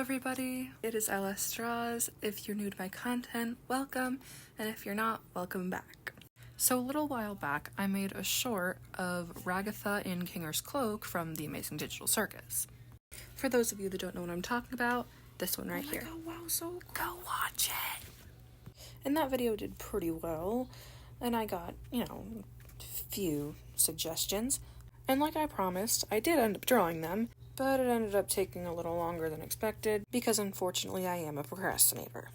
everybody, it is LS Straws. If you're new to my content, welcome, and if you're not, welcome back. So a little while back, I made a short of Ragatha in Kinger's Cloak from the Amazing Digital Circus. For those of you that don't know what I'm talking about, this one right here. God, wow, so cool. Go watch it! And that video did pretty well, and I got, a few suggestions. And like I promised, I did end up drawing them, but it ended up taking a little longer than expected because unfortunately I am a procrastinator.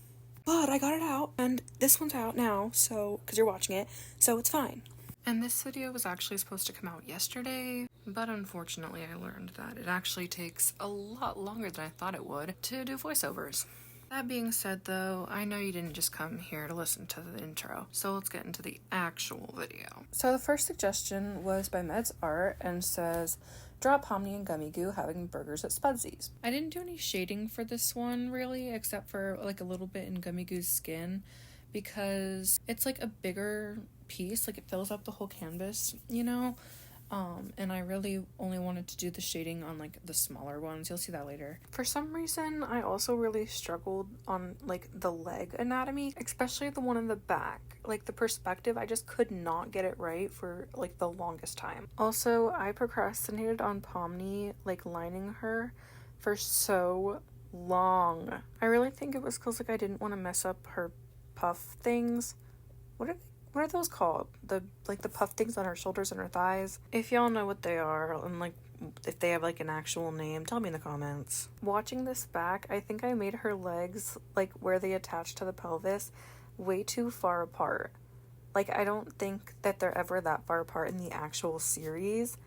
But I got it out, and this one's out now, so, because you're watching it, so it's fine. And this video was actually supposed to come out yesterday, but unfortunately I learned that it actually takes a lot longer than I thought it would to do voiceovers. That being said though, I know you didn't just come here to listen to the intro, so let's get into the actual video. So the first suggestion was by Med's Art and says, draw Pomni and Gummy Goo having burgers at Spudsy's. I didn't do any shading for this one really, except for like a little bit in Gummy Goo's skin, because it's like a bigger piece, like it fills up the whole canvas, and I really only wanted to do the shading on like the smaller ones. You'll see that later. For some reason, I also really struggled on like the leg anatomy, especially the one in the back. Like the perspective, I just could not get it right for like the longest time. Also, I procrastinated on Pomni like lining her for so long. I really think it was because like I didn't want to mess up her puff things. What are those called? The puff things on her shoulders and her thighs? If y'all know what they are, and like if they have like an actual name, tell me in the comments. Watching this back, I think I made her legs, like where they attach to the pelvis, way too far apart. Like I don't think that they're ever that far apart in the actual series,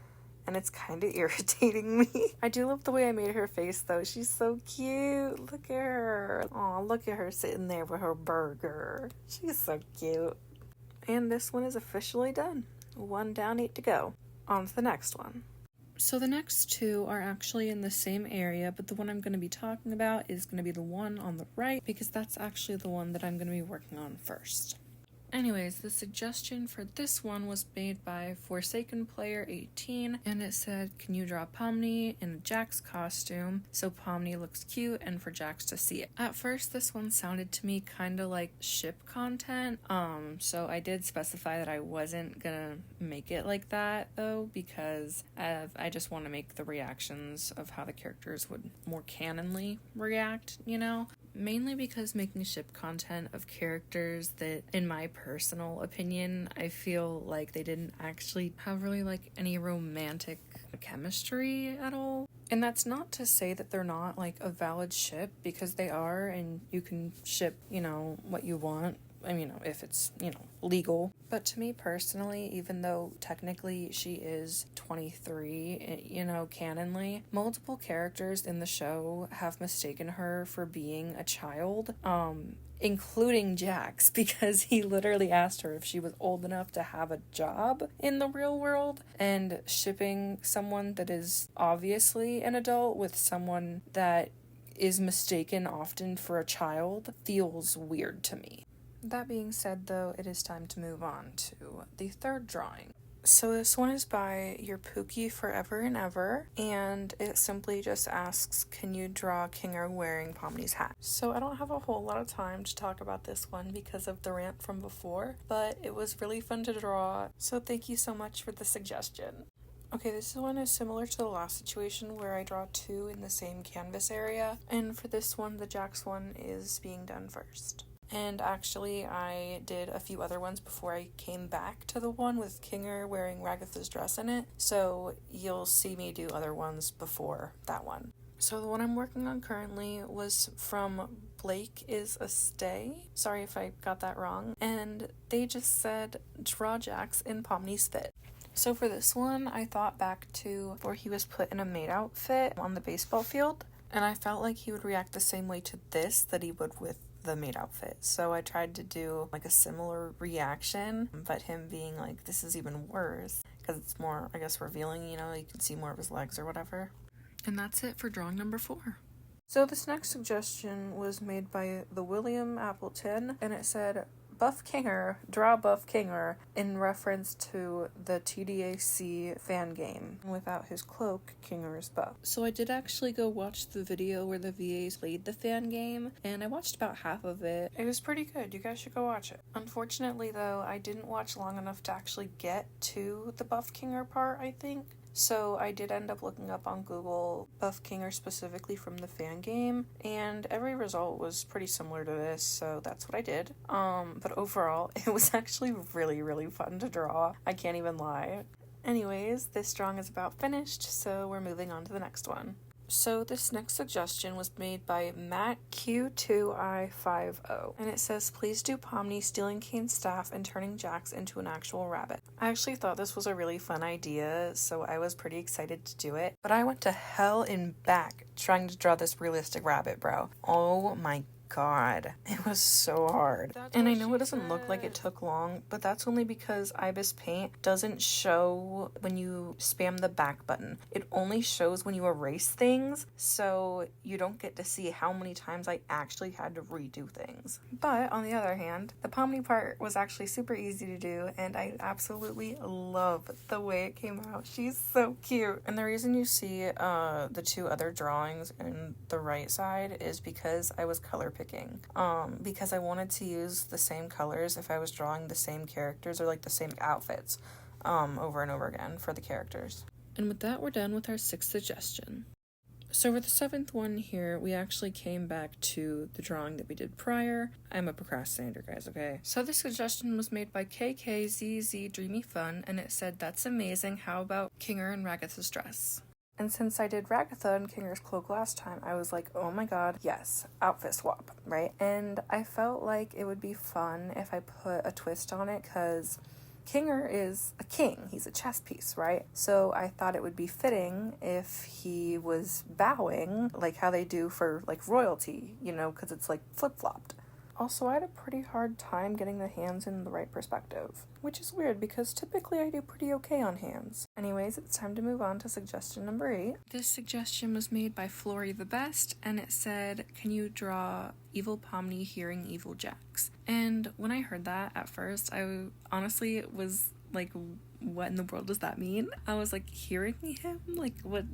and it's kind of irritating me. I do love the way I made her face though. She's so cute. Look at her. Aw, look at her sitting there with her burger. She's so cute. And this one is officially done. 1 down, 8 to go. On to the next one. So the next two are actually in the same area, but the one I'm going to be talking about is going to be the one on the right, because that's actually the one that I'm going to be working on first. Anyways, the suggestion for this one was made by Forsaken Player 18, and it said, can you draw Pomni in a Jax costume so Pomni looks cute and for Jax to see it? At first, this one sounded to me kind of like ship content, so I did specify that I wasn't gonna make it like that though, because I just want to make the reactions of how the characters would more canonly react, Mainly because making ship content of characters that, in my personal opinion, I feel like they didn't actually have really like any romantic chemistry at all. And that's not to say that they're not like a valid ship, because they are, and you can ship, what you want. I mean, if it's, legal. But to me personally, even though technically she is 23, canonly, multiple characters in the show have mistaken her for being a child, including Jax, because he literally asked her if she was old enough to have a job in the real world, and shipping someone that is obviously an adult with someone that is mistaken often for a child feels weird to me. That being said, though, it is time to move on to the third drawing. So this one is by Your Pookie Forever and Ever, and it simply just asks, can you draw Kinger wearing Pomni's hat? So I don't have a whole lot of time to talk about this one because of the rant from before, but it was really fun to draw, so thank you so much for the suggestion. Okay, this one is similar to the last situation where I draw two in the same canvas area, and for this one, the Jax one is being done first. And actually, I did a few other ones before I came back to the one with Kinger wearing Ragatha's dress in it, so you'll see me do other ones before that one. So the one I'm working on currently was from Blake is a Stay. Sorry if I got that wrong. And they just said, draw Jax in Pomni's fit. So for this one, I thought back to where he was put in a maid outfit on the baseball field, and I felt like he would react the same way to this that he would with the maid outfit. So I tried to do like a similar reaction, but him being like, this is even worse, because it's more, I guess, revealing, you can see more of his legs or whatever. And that's it for drawing number 4. So this next suggestion was made by the William Appleton, and it said, Buff Kinger, draw Buff Kinger in reference to the TDAC fan game. Without his cloak, Kinger is buff. So I did actually go watch the video where the VAs played the fan game, and I watched about half of it. It was pretty good. You guys should go watch it. Unfortunately, though, I didn't watch long enough to actually get to the Buff Kinger part, I think. So I did end up looking up on Google Buff Kinger specifically from the fan game, and every result was pretty similar to this, so that's what I did. But overall, it was actually really, really fun to draw. I can't even lie. Anyways, this drawing is about finished, so we're moving on to the next one. So this next suggestion was made by Matt Q2I50, and it says, please do Pomni stealing Kane's staff and turning Jax into an actual rabbit. I actually thought this was a really fun idea, so I was pretty excited to do it, but I went to hell and back trying to draw this realistic rabbit, bro. Oh my God, it was so hard. And I know it doesn't look like it took long, but that's only because Ibis Paint doesn't show when you spam the back button. It only shows when you erase things, so you don't get to see how many times I actually had to redo things. But on the other hand, the Pomni part was actually super easy to do, and I absolutely love the way it came out. She's so cute. And the reason you see the two other drawings in the right side is because I was color picking. Because I wanted to use the same colors if I was drawing the same characters or like the same outfits over and over again for the characters. And with that, we're done with our 6th suggestion. So for the 7th one here, we actually came back to the drawing that we did prior. I'm a procrastinator, guys, okay? So this suggestion was made by KKZZ Dreamy Fun, and it said, that's amazing, how about Kinger and Ragatha's dress? And since I did Ragatha and Kinger's cloak last time, I was like, oh my god, yes, outfit swap, right? And I felt like it would be fun if I put a twist on it, because Kinger is a king. He's a chess piece, right? So I thought it would be fitting if he was bowing, like how they do for, like, royalty, you know, because it's, like, flip-flopped. Also, I had a pretty hard time getting the hands in the right perspective, which is weird because typically I do pretty okay on hands. Anyways, it's time to move on to suggestion number 8. This suggestion was made by Flory the Best, and it said, can you draw Evil Pomni hearing Evil Jax? And when I heard that at first, I honestly was like, what in the world does that mean? I was like, hearing him? Like, what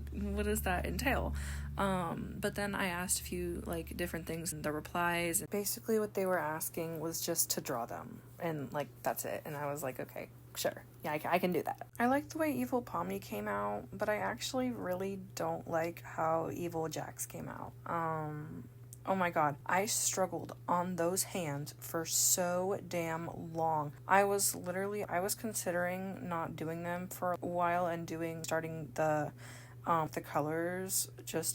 does that entail? But then I asked a few, like, different things in the replies. Basically what they were asking was just to draw them, and, like, that's it. And I was like, okay, sure. Yeah, I can do that. I like the way Evil Pomni came out, but I actually really don't like how Evil Jax came out. Oh my god, I struggled on those hands for so damn long. I was considering not doing them for a while and starting the colors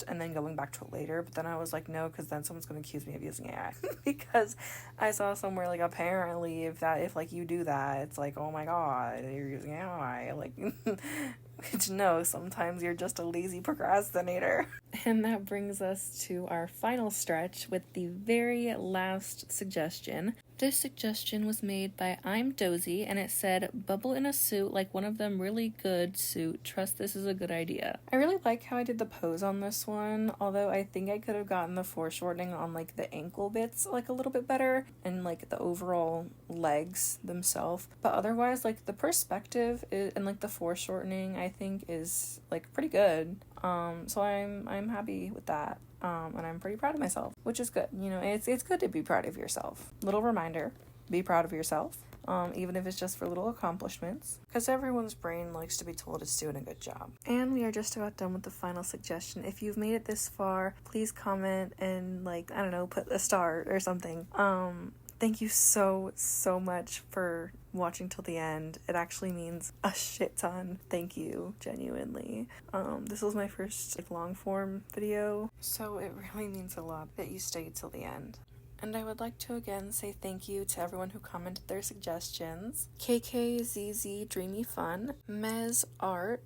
and then going back to it later, but then I was like, no, because then someone's going to accuse me of using AI. Because I saw somewhere, like, apparently if like you do that, it's like, oh my god, you're using AI, like, which, no, sometimes you're just a lazy procrastinator. And that brings us to our final stretch with the very last suggestion. This suggestion was made by I'm Dozy, and it said, bubble in a suit like one of them really good suit. Trust this is a good idea. I really like how I did the pose on this one, although I think I could have gotten the foreshortening on, like, the ankle bits, like, a little bit better, and, like, the overall legs themselves. But otherwise, like, the perspective and, like, the foreshortening, I think, is, like, pretty good. So I'm happy with that. And I'm pretty proud of myself, which is good. You know, it's good to be proud of yourself. Little reminder, be proud of yourself, even if it's just for little accomplishments, because everyone's brain likes to be told it's doing a good job. And we are just about done with the final suggestion. If you've made it this far, please comment and, like, I don't know, put a star or something. Thank you so much for watching till the end. It actually means a shit ton. Thank you, genuinely. This was my first, like, long form video, so it really means a lot that you stayed till the end. And I would like to again say thank you to everyone who commented their suggestions. KKZZ Dreamy Fun, Mez Art,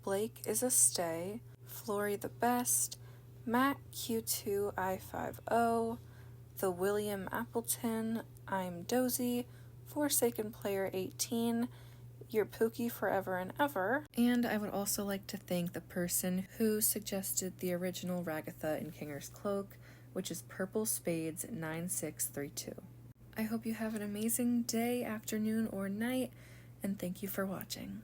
Blake is a Stay, Flory the Best, Matt Q2I50, The William Appleton, I'm Dozy, Forsaken Player 18, Your Pookie Forever and Ever. And I would also like to thank the person who suggested the original Ragatha in Kinger's Cloak, which is Purple Spades 9632. I hope you have an amazing day, afternoon, or night, and thank you for watching.